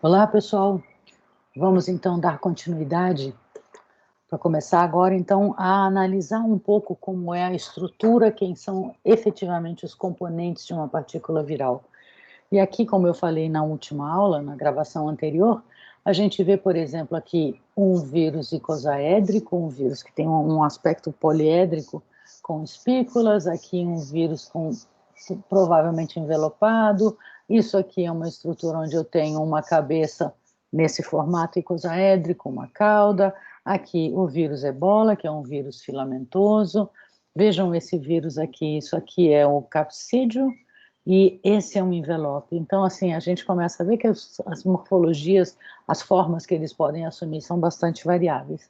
Olá, pessoal. Vamos então dar continuidade para começar agora, então, a analisar um pouco como é a estrutura, quem são efetivamente os componentes de uma partícula viral. E aqui, como eu falei na última aula, na gravação anterior, a gente vê, por exemplo, aqui um vírus icosaédrico, um vírus que tem um aspecto poliédrico com espículas, aqui um vírus com provavelmente envelopado, isso aqui é uma estrutura onde eu tenho uma cabeça nesse formato icosaédrico, uma cauda, aqui o vírus ebola, que é um vírus filamentoso, vejam esse vírus aqui, isso aqui é o capsídeo, e esse é um envelope. Então, assim, a gente começa a ver que as morfologias, as formas que eles podem assumir são bastante variáveis.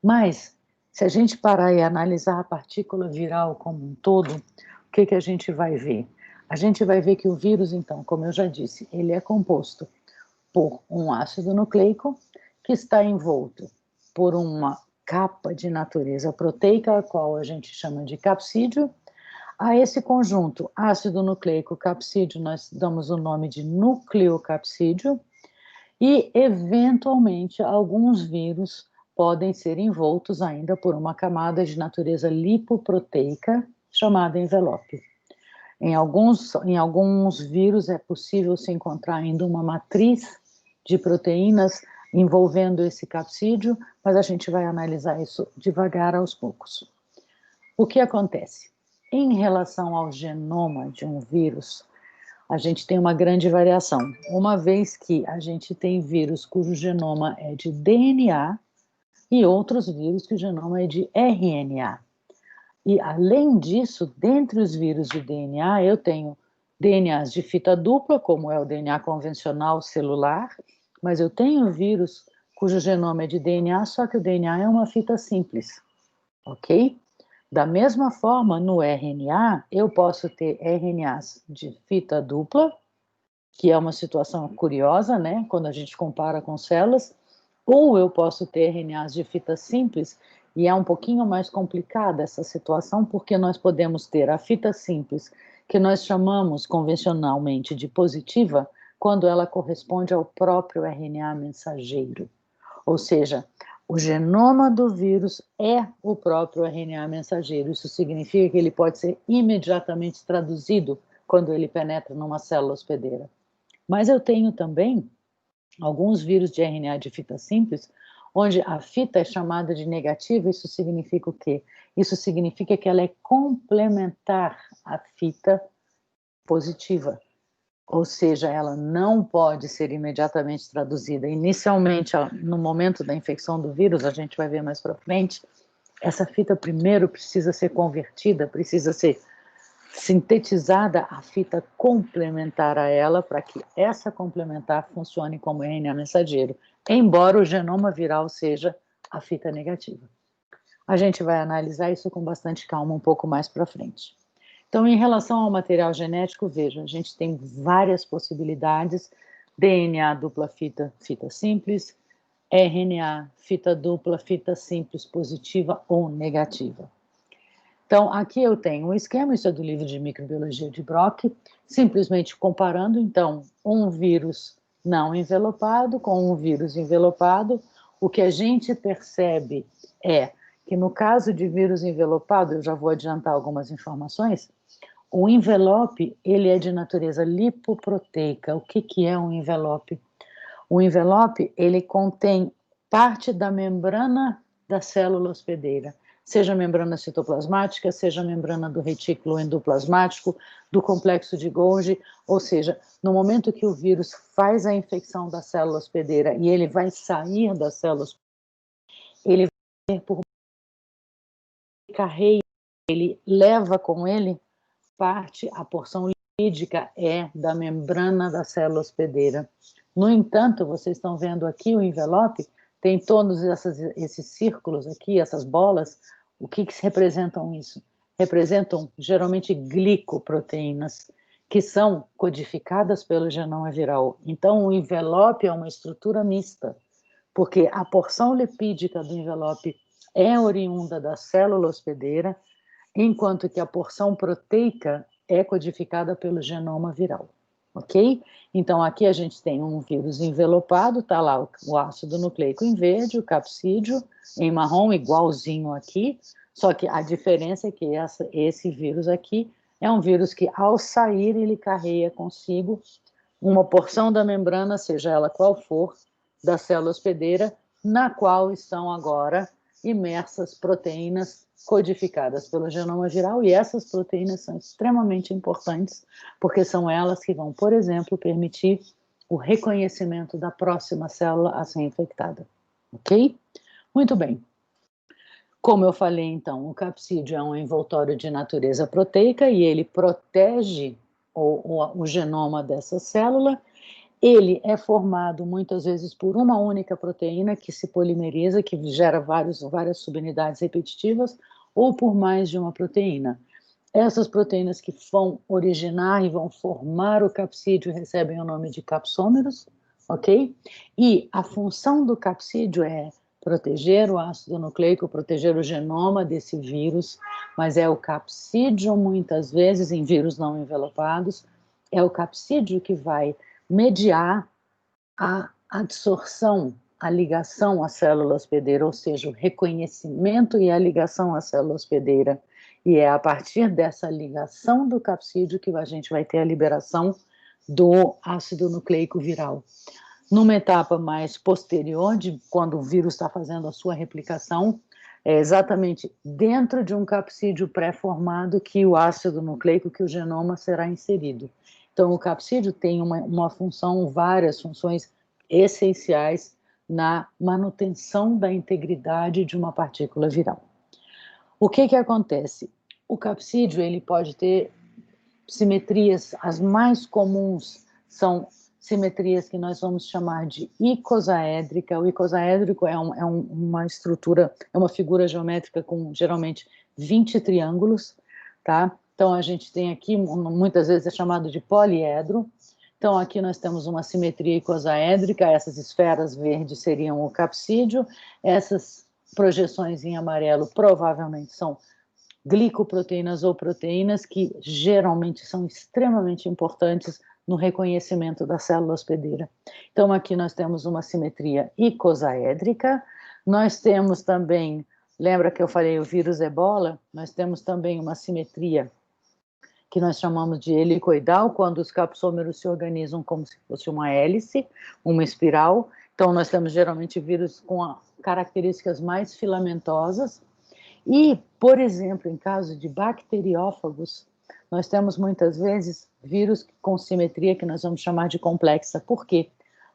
Mas, se a gente parar e analisar a partícula viral como um todo, o que a gente vai ver? A gente vai ver que o vírus, então, como eu já disse, ele é composto por um ácido nucleico que está envolto por uma capa de natureza proteica, a qual a gente chama de capsídeo. A esse conjunto ácido nucleico capsídeo nós damos o nome de nucleocapsídeo e, eventualmente, alguns vírus podem ser envoltos ainda por uma camada de natureza lipoproteica chamada envelope. Em alguns vírus é possível se encontrar ainda uma matriz de proteínas envolvendo esse capsídeo, mas a gente vai analisar isso devagar aos poucos. O que acontece? Em relação ao genoma de um vírus, a gente tem uma grande variação, uma vez que a gente tem vírus cujo genoma é de DNA e outros vírus que o genoma é de RNA. E, além disso, dentre os vírus de DNA, eu tenho DNAs de fita dupla, como é o DNA convencional celular, mas eu tenho vírus cujo genoma é de DNA, só que o DNA é uma fita simples, ok? Da mesma forma, no RNA, eu posso ter RNAs de fita dupla, que é uma situação curiosa, né, quando a gente compara com células, ou eu posso ter RNAs de fita simples, e é um pouquinho mais complicada essa situação, porque nós podemos ter a fita simples, que nós chamamos convencionalmente de positiva, quando ela corresponde ao próprio RNA mensageiro. Ou seja, o genoma do vírus é o próprio RNA mensageiro. Isso significa que ele pode ser imediatamente traduzido quando ele penetra numa célula hospedeira. Mas eu tenho também alguns vírus de RNA de fita simples, onde a fita é chamada de negativa. Isso significa o quê? Isso significa que ela é complementar à fita positiva. Ou seja, ela não pode ser imediatamente traduzida. Inicialmente, no momento da infecção do vírus, a gente vai ver mais para frente, essa fita primeiro precisa ser convertida, precisa ser sintetizada a fita complementar a ela, para que essa complementar funcione como RNA mensageiro, embora o genoma viral seja a fita negativa. A gente vai analisar isso com bastante calma um pouco mais para frente. Então, em relação ao material genético, veja, a gente tem várias possibilidades: DNA dupla fita, fita simples, RNA, fita dupla, fita simples, positiva ou negativa. Então, aqui eu tenho um esquema, isso é do livro de microbiologia de Brock, simplesmente comparando, então, um vírus não envelopado com um vírus envelopado. O que a gente percebe é que, no caso de vírus envelopado, eu já vou adiantar algumas informações, o envelope, ele é de natureza lipoproteica. O que é um envelope? O envelope, ele contém parte da membrana da célula hospedeira, seja a membrana citoplasmática, seja a membrana do retículo endoplasmático, do complexo de Golgi, ou seja, no momento que o vírus faz a infecção da célula hospedeira e ele vai sair da célula hospedeira, ele vai por carreio, ele leva com ele a porção lipídica é da membrana da célula hospedeira. No entanto, vocês estão vendo aqui o envelope, tem todos esses círculos aqui, essas bolas. O que representam isso? Representam geralmente glicoproteínas, que são codificadas pelo genoma viral. Então, o envelope é uma estrutura mista, porque a porção lipídica do envelope é oriunda da célula hospedeira, enquanto que a porção proteica é codificada pelo genoma viral. ok? Então, aqui a gente tem um vírus envelopado, tá lá o ácido nucleico em verde, o capsídeo em marrom, igualzinho aqui, só que a diferença é que esse vírus aqui é um vírus que, ao sair, ele carrega consigo uma porção da membrana, seja ela qual for, da célula hospedeira, na qual estão agora imersas proteínas codificadas pelo genoma viral, e essas proteínas são extremamente importantes, porque são elas que vão, por exemplo, permitir o reconhecimento da próxima célula a ser infectada. Ok? Muito bem. Como eu falei, então, o capsídeo é um envoltório de natureza proteica e ele protege o genoma dessa célula. Ele é formado muitas vezes por uma única proteína que se polimeriza, que gera várias subunidades repetitivas, ou por mais de uma proteína. Essas proteínas que vão originar e vão formar o capsídeo recebem o nome de capsômeros, ok? E a função do capsídeo é proteger o ácido nucleico, proteger o genoma desse vírus, mas é o capsídeo, muitas vezes, em vírus não envelopados, é o capsídeo que vai mediar a adsorção, a ligação à célula hospedeira, ou seja, o reconhecimento e a ligação à célula hospedeira. E é a partir dessa ligação do capsídeo que a gente vai ter a liberação do ácido nucleico viral. Numa etapa mais posterior, de quando o vírus está fazendo a sua replicação, é exatamente dentro de um capsídeo pré-formado que o ácido nucleico, que o genoma será inserido. Então, o capsídeo tem uma função, várias funções essenciais na manutenção da integridade de uma partícula viral. O que acontece? O capsídeo ele pode ter simetrias, as mais comuns são simetrias que nós vamos chamar de icosaédrica. O icosaédrico é uma estrutura, é uma figura geométrica com geralmente 20 triângulos, tá? Então a gente tem aqui, muitas vezes é chamado de poliedro. Então aqui nós temos uma simetria icosaédrica, essas esferas verdes seriam o capsídeo, essas projeções em amarelo provavelmente são glicoproteínas ou proteínas que geralmente são extremamente importantes no reconhecimento da célula hospedeira. Então, aqui nós temos uma simetria icosaédrica, nós temos também, lembra que eu falei o vírus ebola? Nós temos também uma simetria que nós chamamos de helicoidal, quando os capsômeros se organizam como se fosse uma hélice, uma espiral. Então, nós temos geralmente vírus com características mais filamentosas. E, por exemplo, em caso de bacteriófagos, nós temos muitas vezes vírus com simetria que nós vamos chamar de complexa. Por quê?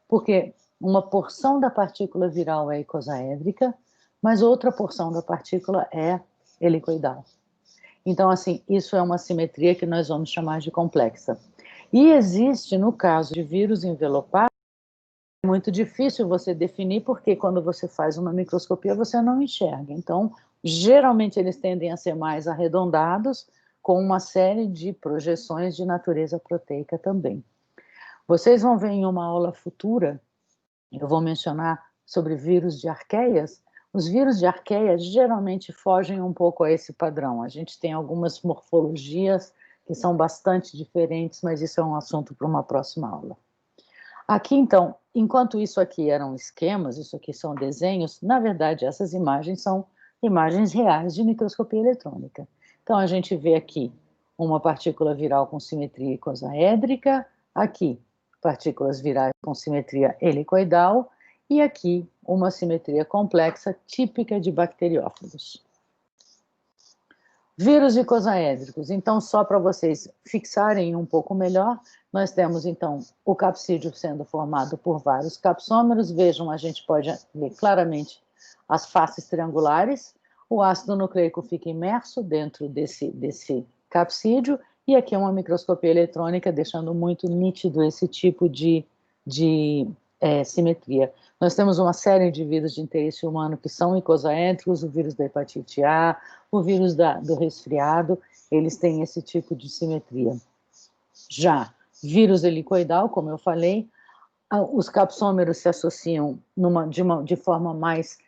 Porque uma porção da partícula viral é icosaédrica, mas outra porção da partícula é helicoidal. Então, assim, isso é uma simetria que nós vamos chamar de complexa. E existe, no caso de vírus envelopados, é muito difícil você definir, porque quando você faz uma microscopia, você não enxerga. Então, geralmente eles tendem a ser mais arredondados, com uma série de projeções de natureza proteica também. Vocês vão ver em uma aula futura, eu vou mencionar sobre vírus de arqueias. Os vírus de arqueias geralmente fogem um pouco a esse padrão. A gente tem algumas morfologias que são bastante diferentes, mas isso é um assunto para uma próxima aula. Aqui, então, enquanto isso aqui eram esquemas, isso aqui são desenhos, na verdade, essas imagens são imagens reais de microscopia eletrônica. Então, a gente vê aqui uma partícula viral com simetria icosaédrica, aqui partículas virais com simetria helicoidal, e aqui uma simetria complexa típica de bacteriófagos. Vírus icosaédricos, então, só para vocês fixarem um pouco melhor, nós temos, então, o capsídeo sendo formado por vários capsômeros. Vejam, a gente pode ver claramente as faces triangulares, o ácido nucleico fica imerso dentro desse capsídeo, e aqui uma microscopia eletrônica deixando muito nítido esse tipo de simetria. Nós temos uma série de vírus de interesse humano que são icosaédricos, o vírus da hepatite A, o vírus do resfriado, eles têm esse tipo de simetria. Já vírus helicoidal, como eu falei, os capsômeros se associam de forma mais,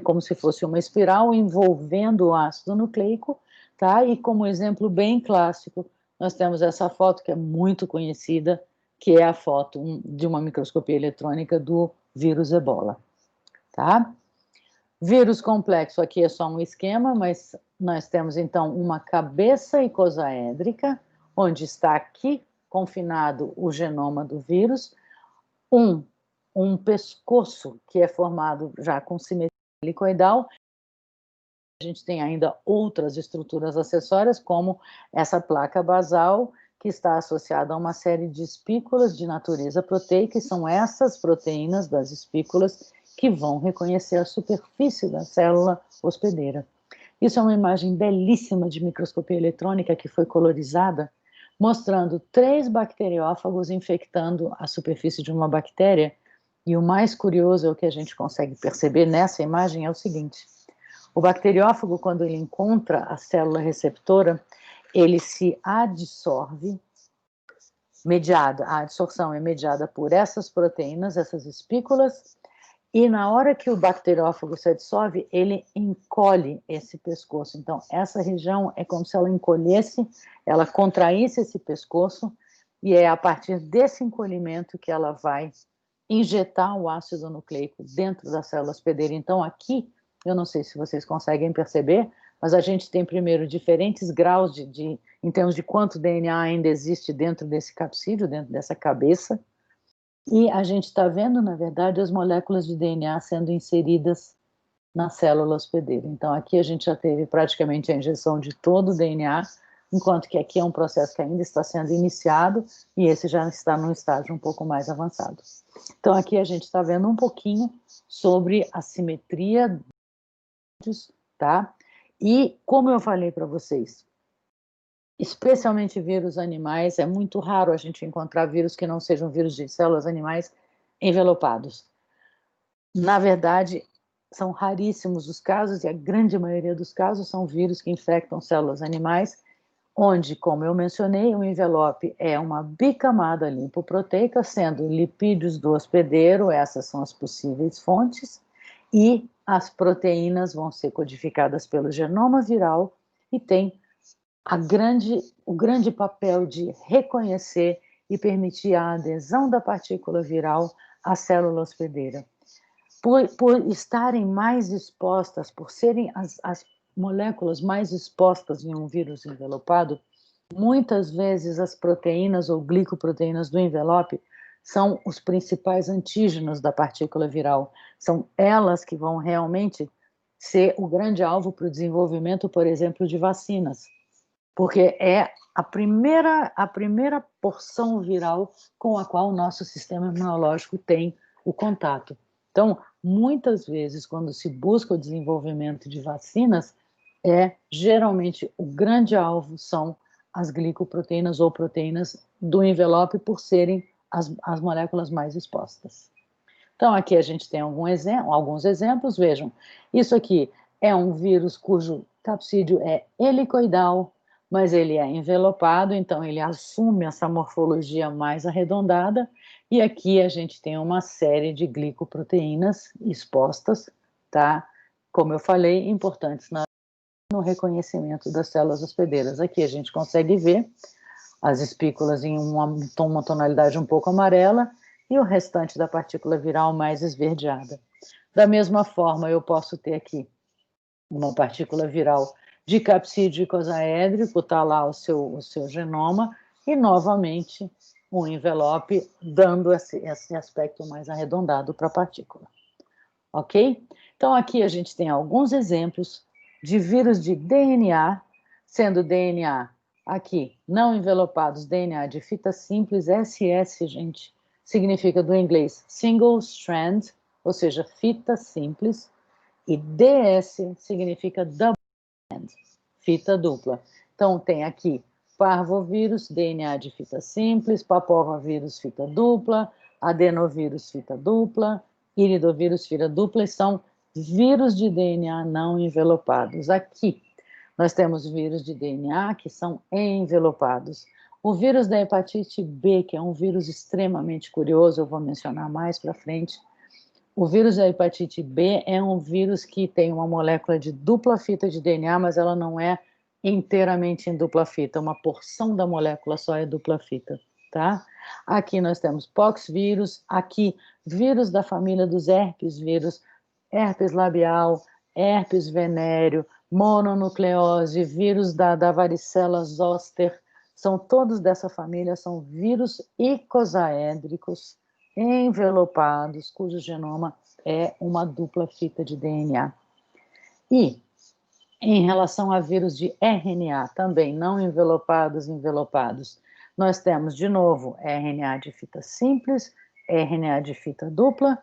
como se fosse uma espiral, envolvendo o ácido nucleico, tá? E como exemplo bem clássico, nós temos essa foto que é muito conhecida, que é a foto de uma microscopia eletrônica do vírus Ebola, tá? Vírus complexo aqui é só um esquema, mas nós temos então uma cabeça icosaédrica, onde está aqui confinado o genoma do vírus, um pescoço que é formado já com simetria helicoidal. A gente tem ainda outras estruturas acessórias, como essa placa basal, que está associada a uma série de espículas de natureza proteica, e são essas proteínas das espículas que vão reconhecer a superfície da célula hospedeira. Isso é uma imagem belíssima de microscopia eletrônica que foi colorizada, mostrando 3 bacteriófagos infectando a superfície de uma bactéria, e o mais curioso, é o que a gente consegue perceber nessa imagem, é o seguinte: o bacteriófago, quando ele encontra a célula receptora, ele se adsorve, a adsorção é mediada por essas proteínas, essas espículas, e na hora que o bacteriófago se adsorve, ele encolhe esse pescoço. Então, essa região é como se ela encolhesse, ela contraísse esse pescoço, e é a partir desse encolhimento que ela vai injetar o ácido nucleico dentro da célula hospedeira. Então, aqui, eu não sei se vocês conseguem perceber, mas a gente tem primeiro diferentes graus em termos de quanto DNA ainda existe dentro desse capsídeo, dentro dessa cabeça, e a gente está vendo, na verdade, as moléculas de DNA sendo inseridas na célula hospedeira. Então, aqui a gente já teve praticamente a injeção de todo o DNA, enquanto que aqui é um processo que ainda está sendo iniciado, e esse já está num estágio um pouco mais avançado. Então, aqui a gente está vendo um pouquinho sobre a simetria, tá? E, como eu falei para vocês, especialmente vírus animais, é muito raro a gente encontrar vírus que não sejam vírus de células animais envelopados. Na verdade, são raríssimos os casos, e a grande maioria dos casos são vírus que infectam células animais, onde, como eu mencionei, o envelope é uma bicamada lipoproteica, sendo lipídios do hospedeiro, essas são as possíveis fontes, e as proteínas vão ser codificadas pelo genoma viral e tem o grande papel de reconhecer e permitir a adesão da partícula viral à célula hospedeira. Por estarem mais expostas, por serem as moléculas mais expostas em um vírus envelopado, muitas vezes as proteínas ou glicoproteínas do envelope são os principais antígenos da partícula viral. São elas que vão realmente ser o grande alvo para o desenvolvimento, por exemplo, de vacinas, porque é a primeira porção viral com a qual o nosso sistema imunológico tem o contato. Então, muitas vezes, quando se busca o desenvolvimento de vacinas, geralmente o grande alvo são as glicoproteínas ou proteínas do envelope, por serem as moléculas mais expostas. Então, aqui a gente tem alguns exemplos, vejam, isso aqui é um vírus cujo capsídeo é helicoidal, mas ele é envelopado, então ele assume essa morfologia mais arredondada, e aqui a gente tem uma série de glicoproteínas expostas, tá? Como eu falei, importantes no reconhecimento das células hospedeiras. Aqui a gente consegue ver as espículas em uma tonalidade um pouco amarela, e o restante da partícula viral mais esverdeada. Da mesma forma, eu posso ter aqui uma partícula viral de capsídeo icosaédrico, está lá o seu genoma, e novamente um envelope dando esse aspecto mais arredondado para a partícula. Ok? Então aqui a gente tem alguns exemplos de vírus de DNA, sendo DNA aqui não envelopados, DNA de fita simples, SS, gente, significa do inglês single strand, ou seja, fita simples, e DS significa double strand, fita dupla. Então tem aqui parvovírus, DNA de fita simples, papovavírus, fita dupla, adenovírus, fita dupla, iridovírus, fita dupla, e são vírus de DNA não envelopados. Aqui nós temos vírus de DNA que são envelopados. O vírus da hepatite B, que é um vírus extremamente curioso, eu vou mencionar mais para frente. O vírus da hepatite B é um vírus que tem uma molécula de dupla fita de DNA, mas ela não é inteiramente em dupla fita, uma porção da molécula só é dupla fita, tá? Aqui nós temos poxvírus, aqui vírus da família dos herpes vírus, herpes labial, herpes venéreo, mononucleose, vírus da varicela zoster, são todos dessa família, são vírus icosaédricos envelopados, cujo genoma é uma dupla fita de DNA. E, em relação a vírus de RNA, também não envelopados, nós temos, de novo, RNA de fita simples, RNA de fita dupla,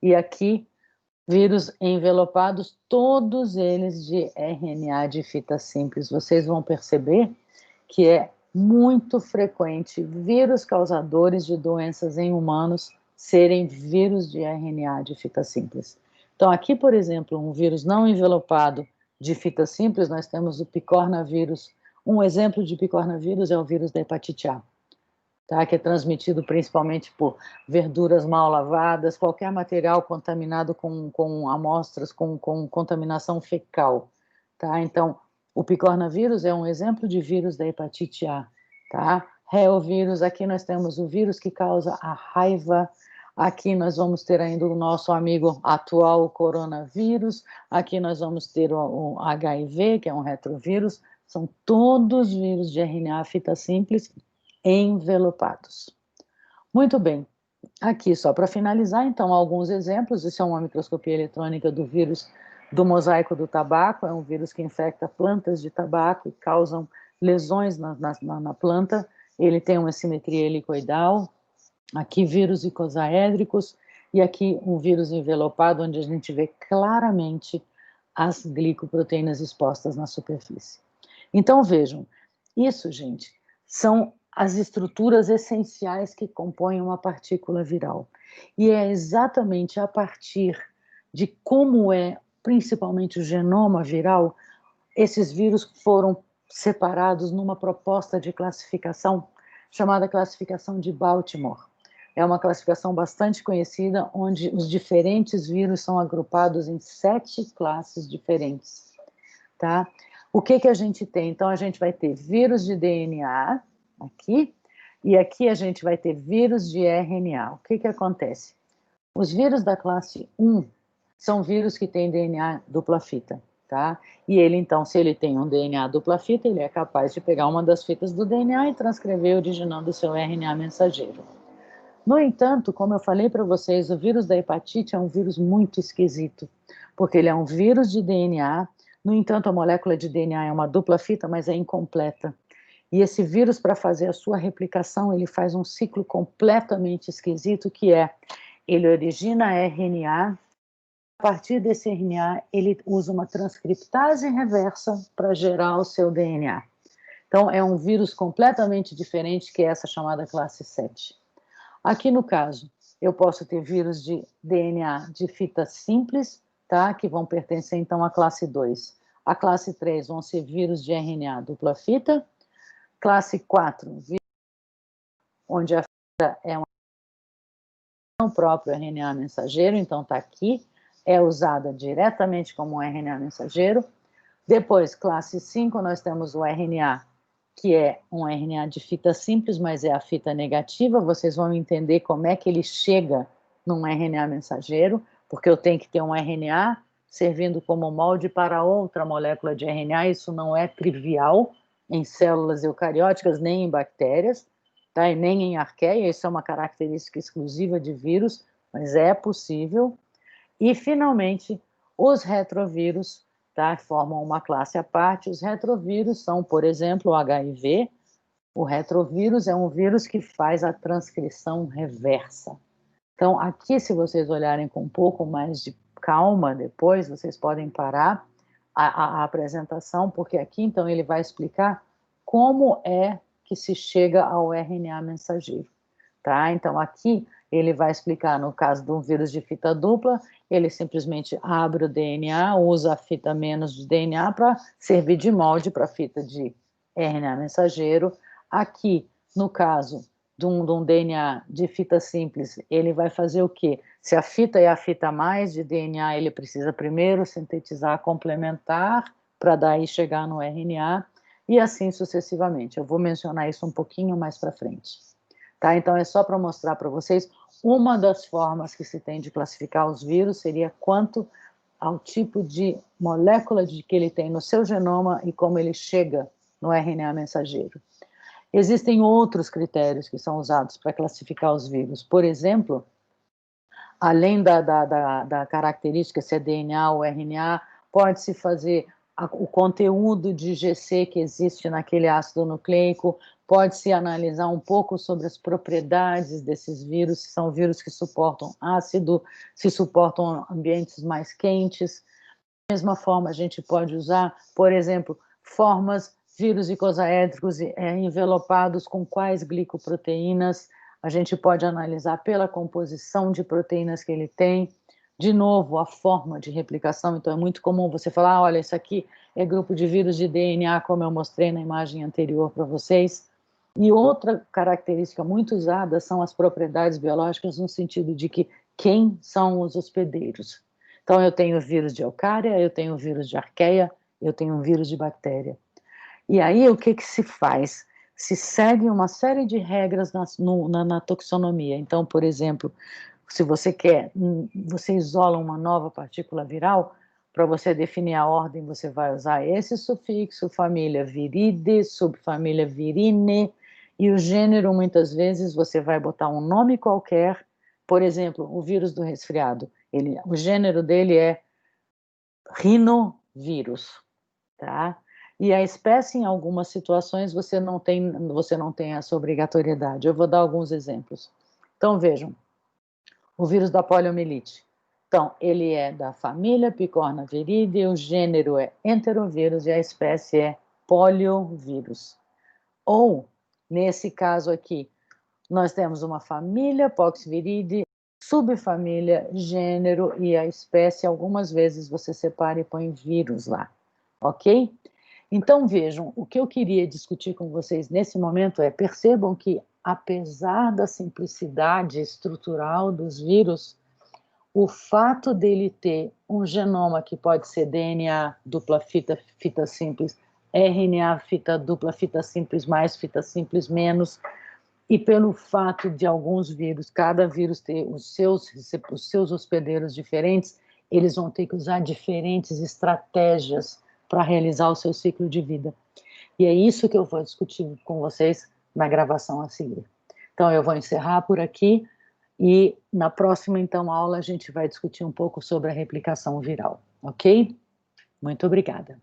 e aqui, vírus envelopados, todos eles de RNA de fita simples. Vocês vão perceber que é muito frequente vírus causadores de doenças em humanos serem vírus de RNA de fita simples. Então, aqui, por exemplo, um vírus não envelopado de fita simples, nós temos o picornavírus. Um exemplo de picornavírus é o vírus da hepatite A, tá? Que é transmitido principalmente por verduras mal lavadas, qualquer material contaminado com amostras, com contaminação fecal, tá? Então, o picornavírus é um exemplo de vírus da hepatite A, tá? Reovírus, aqui nós temos o vírus que causa a raiva, aqui nós vamos ter ainda o nosso amigo atual, o coronavírus, aqui nós vamos ter o HIV, que é um retrovírus, são todos vírus de RNA fita simples envelopados. Muito bem, aqui só para finalizar, então, alguns exemplos, isso é uma microscopia eletrônica do vírus do mosaico do tabaco, é um vírus que infecta plantas de tabaco e causam lesões na planta, ele tem uma simetria helicoidal, aqui vírus icosaédricos, e aqui um vírus envelopado, onde a gente vê claramente as glicoproteínas expostas na superfície. Então, vejam, isso, gente, são as estruturas essenciais que compõem uma partícula viral. E é exatamente a partir de como é, principalmente o genoma viral, esses vírus foram separados numa proposta de classificação chamada classificação de Baltimore. É uma classificação bastante conhecida, onde os diferentes vírus são agrupados em 7 classes diferentes, tá? O que a gente tem? Então, a gente vai ter vírus de DNA, aqui, e aqui a gente vai ter vírus de RNA. O que acontece? Os vírus da classe 1 são vírus que têm DNA dupla fita, tá? E ele, então, se ele tem um DNA dupla fita, ele é capaz de pegar uma das fitas do DNA e transcrever originando o seu RNA mensageiro. No entanto, como eu falei para vocês, o vírus da hepatite é um vírus muito esquisito, porque ele é um vírus de DNA, no entanto, a molécula de DNA é uma dupla fita, mas é incompleta. E esse vírus, para fazer a sua replicação, ele faz um ciclo completamente esquisito, que é, ele origina RNA, a partir desse RNA, ele usa uma transcriptase reversa para gerar o seu DNA. Então, é um vírus completamente diferente, que é essa chamada classe 7. Aqui no caso, eu posso ter vírus de DNA de fita simples, tá? Que vão pertencer então à classe 2. A classe 3 vão ser vírus de RNA dupla fita. Classe 4, onde a fita é o próprio RNA mensageiro, então está aqui, é usada diretamente como um RNA mensageiro. Depois, classe 5, nós temos o RNA, que é um RNA de fita simples, mas é a fita negativa. Vocês vão entender como é que ele chega num RNA mensageiro, porque eu tenho que ter um RNA servindo como molde para outra molécula de RNA, isso não é trivial em células eucarióticas, nem em bactérias, tá? E nem em arqueia, isso é uma característica exclusiva de vírus, mas é possível. E, finalmente, os retrovírus, tá? Formam uma classe à parte. Os retrovírus são, por exemplo, o HIV. O retrovírus é um vírus que faz a transcrição reversa. Então, aqui, se vocês olharem com um pouco mais de calma depois, vocês podem parar a apresentação, porque aqui, então, ele vai explicar como é que se chega ao RNA mensageiro, tá? Então, aqui, ele vai explicar, no caso de um vírus de fita dupla, ele simplesmente abre o DNA, usa a fita menos de DNA para servir de molde para a fita de RNA mensageiro. Aqui, no caso de um DNA de fita simples, ele vai fazer o quê? Se a fita é a fita mais de DNA, ele precisa primeiro sintetizar, complementar, para daí chegar no RNA. e assim sucessivamente. Eu vou mencionar isso um pouquinho mais para frente. Tá? Então, é só para mostrar para vocês, uma das formas que se tem de classificar os vírus seria quanto ao tipo de molécula que ele tem no seu genoma e como ele chega no RNA mensageiro. Existem outros critérios que são usados para classificar os vírus. Por exemplo, além da característica se é DNA ou RNA, pode-se fazer o conteúdo de GC que existe naquele ácido nucleico, pode-se analisar um pouco sobre as propriedades desses vírus, se são vírus que suportam ácido, se suportam ambientes mais quentes. Da mesma forma, a gente pode usar, por exemplo, formas, vírus icosaédricos envelopados com quais glicoproteínas. A gente pode analisar pela composição de proteínas que ele tem. De novo, a forma de replicação. Então, é muito comum você falar, olha, isso aqui é grupo de vírus de DNA, como eu mostrei na imagem anterior para vocês. E outra característica muito usada são as propriedades biológicas, no sentido de que quem são os hospedeiros. Então, eu tenho vírus de eucária, eu tenho vírus de arqueia, eu tenho um vírus de bactéria. E aí, o que se faz? Se segue uma série de regras na taxonomia. Então, por exemplo, se você você isola uma nova partícula viral, para você definir a ordem, você vai usar esse sufixo, família Viridae, subfamília Virinae, e o gênero, muitas vezes, você vai botar um nome qualquer, por exemplo, o vírus do resfriado, o gênero dele é rinovírus, tá? E a espécie, em algumas situações, você não tem essa obrigatoriedade. Eu vou dar alguns exemplos. Então, vejam, o vírus da poliomielite. Então, ele é da família Picornaviridae, o gênero é enterovírus e a espécie é poliovírus. Ou, nesse caso aqui, nós temos uma família Poxviridae, subfamília, gênero e a espécie, algumas vezes você separa e põe vírus lá, ok? Então, vejam, o que eu queria discutir com vocês nesse momento é, percebam que, apesar da simplicidade estrutural dos vírus, o fato dele ter um genoma que pode ser DNA, dupla fita, fita simples, RNA, fita dupla, fita simples mais, fita simples menos, e pelo fato de alguns vírus, cada vírus ter os seus hospedeiros diferentes, eles vão ter que usar diferentes estratégias para realizar o seu ciclo de vida. E é isso que eu vou discutir com vocês na gravação a seguir. Então, eu vou encerrar por aqui e na próxima, então, aula a gente vai discutir um pouco sobre a replicação viral, ok? Muito obrigada.